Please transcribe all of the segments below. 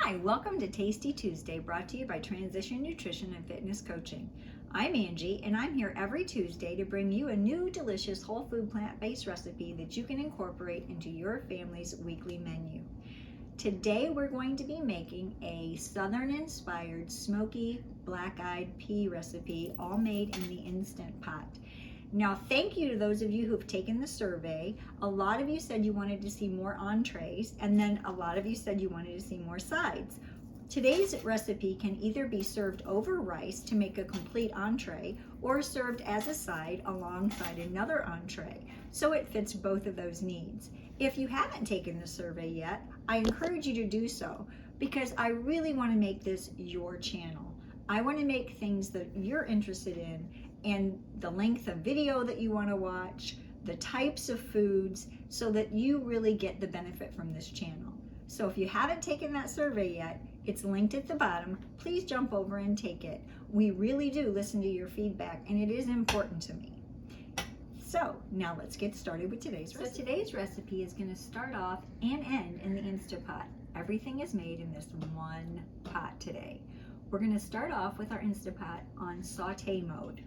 Hi, welcome to Tasty Tuesday, brought to you by Transition Nutrition and Fitness Coaching. I'm Angie, and I'm here every Tuesday to bring you a new delicious whole food plant-based recipe that you can incorporate into your family's weekly menu. Today we're going to be making a Southern-inspired smoky black-eyed pea recipe, all made in the Instant Pot. Now, thank you to those of you who have taken the survey. A lot of you said you wanted to see more entrees, and then a lot of you said you wanted to see more sides. Today's recipe can either be served over rice to make a complete entree, or served as a side alongside another entree, so it fits both of those needs. If you haven't taken the survey yet, I encourage you to do so, because I really want to make this your channel. I want to make things that you're interested in, and the length of video that you want to watch, the types of foods, so that you really get the benefit from this channel. So if you haven't taken that survey yet, it's linked at the bottom. Please jump over and take it. We really do listen to your feedback, and it is important to me. So now let's get started with today's recipe. So today's recipe is going to start off and end in the Instant Pot. Everything is made in this one pot today. We're going to start off with our Instant Pot on saute mode.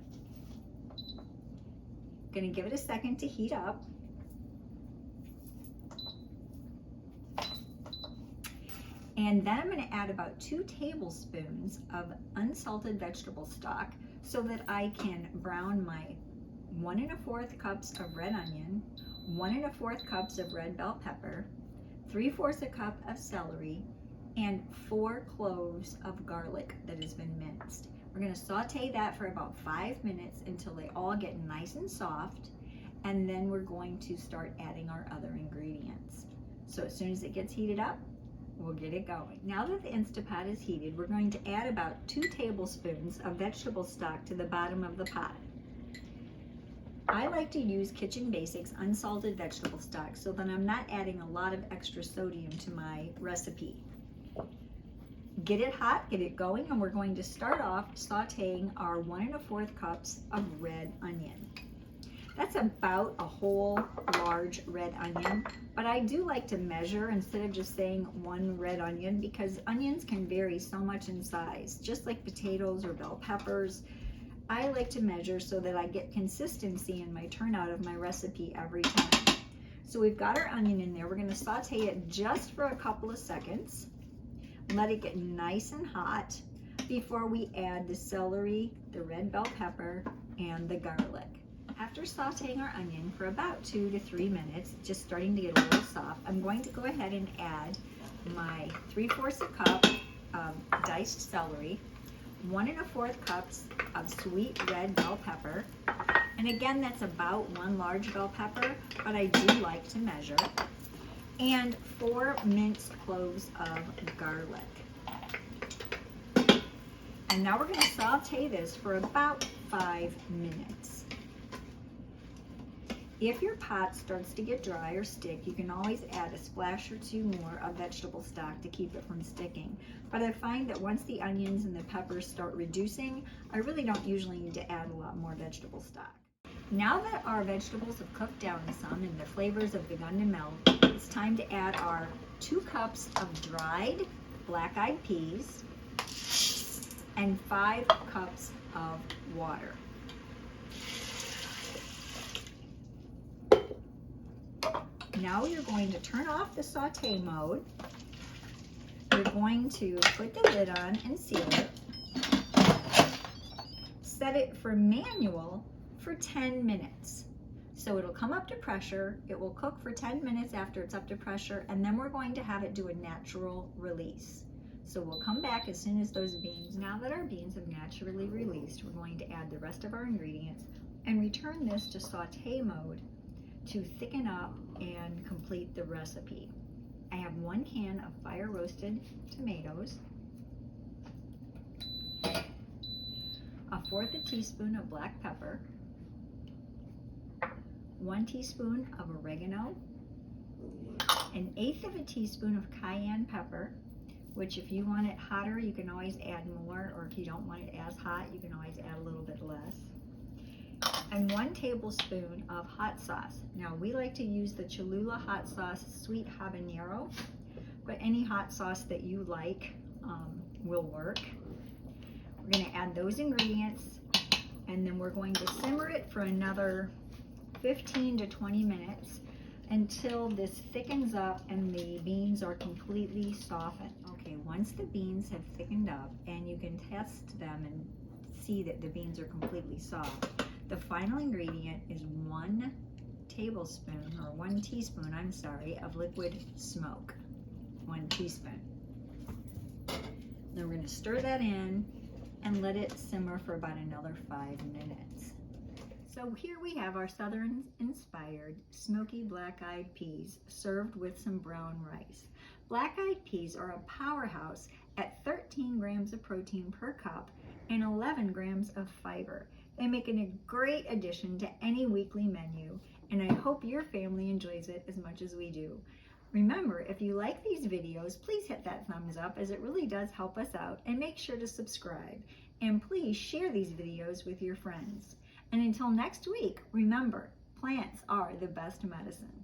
Going to give it a second to heat up. And then I'm going to add about 2 tablespoons of unsalted vegetable stock so that I can brown my 1 1/4 cups of red onion, 1 1/4 cups of red bell pepper, 3/4 a cup of celery, and 4 cloves of garlic that has been minced. We're going to saute that for about 5 minutes until they all get nice and soft, and then we're going to start adding our other ingredients. So as soon as it gets heated up, we'll get it going. Now that the Instant Pot is heated, we're going to add about 2 tablespoons of vegetable stock to the bottom of the pot. I like to use Kitchen Basics unsalted vegetable stock so that I'm not adding a lot of extra sodium to my recipe. Get it hot, get it going, and we're going to start off sauteing our 1 1/4 cups of red onion. That's about a whole large red onion, but I do like to measure instead of just saying 1 red onion, because onions can vary so much in size, just like potatoes or bell peppers. I like to measure so that I get consistency in my turnout of my recipe every time. So we've got our onion in there. We're going to saute it just for a couple of seconds. Let it get nice and hot before we add the celery, the red bell pepper, and the garlic. After sauteing our onion for about 2 to 3 minutes, just starting to get a little soft, I'm going to go ahead and add my 3/4 a cup of diced celery, 1 1/4 cups of sweet red bell pepper, and again that's about 1 large bell pepper, but I do like to measure, and 4 minced cloves of garlic. And now we're going to saute this for about 5 minutes. If your pot starts to get dry or stick, you can always add a splash or 2 more of vegetable stock to keep it from sticking. But I find that once the onions and the peppers start reducing, I really don't usually need to add a lot more vegetable stock. Now that our vegetables have cooked down some and the flavors have begun to melt, it's time to add our 2 cups of dried black-eyed peas and 5 cups of water. Now you're going to turn off the saute mode. You're going to put the lid on and seal it. Set it for manual for 10 minutes. So it'll come up to pressure, it will cook for 10 minutes after it's up to pressure, and then we're going to have it do a natural release. So we'll come back as soon as those beans, now that our beans have naturally released, we're going to add the rest of our ingredients and return this to saute mode to thicken up and complete the recipe. I have 1 can of fire roasted tomatoes, 1/4 teaspoon of black pepper, 1 teaspoon of oregano, 1/8 teaspoon of cayenne pepper, which if you want it hotter, you can always add more, or if you don't want it as hot, you can always add a little bit less. And 1 tablespoon of hot sauce. Now we like to use the Cholula hot sauce sweet habanero, but any hot sauce that you like will work. We're going to add those ingredients, and then we're going to simmer it for another 15 to 20 minutes until this thickens up and the beans are completely softened. Okay, once the beans have thickened up and you can test them and see that the beans are completely soft, the final ingredient is 1 teaspoon of liquid smoke. 1 teaspoon. Then we're going to stir that in and let it simmer for about another 5 minutes. So here we have our Southern-inspired smoky black-eyed peas served with some brown rice. Black-eyed peas are a powerhouse at 13 grams of protein per cup and 11 grams of fiber. They make a great addition to any weekly menu, and I hope your family enjoys it as much as we do. Remember, if you like these videos, please hit that thumbs up, as it really does help us out, and make sure to subscribe. And please share these videos with your friends. And until next week, remember, plants are the best medicine.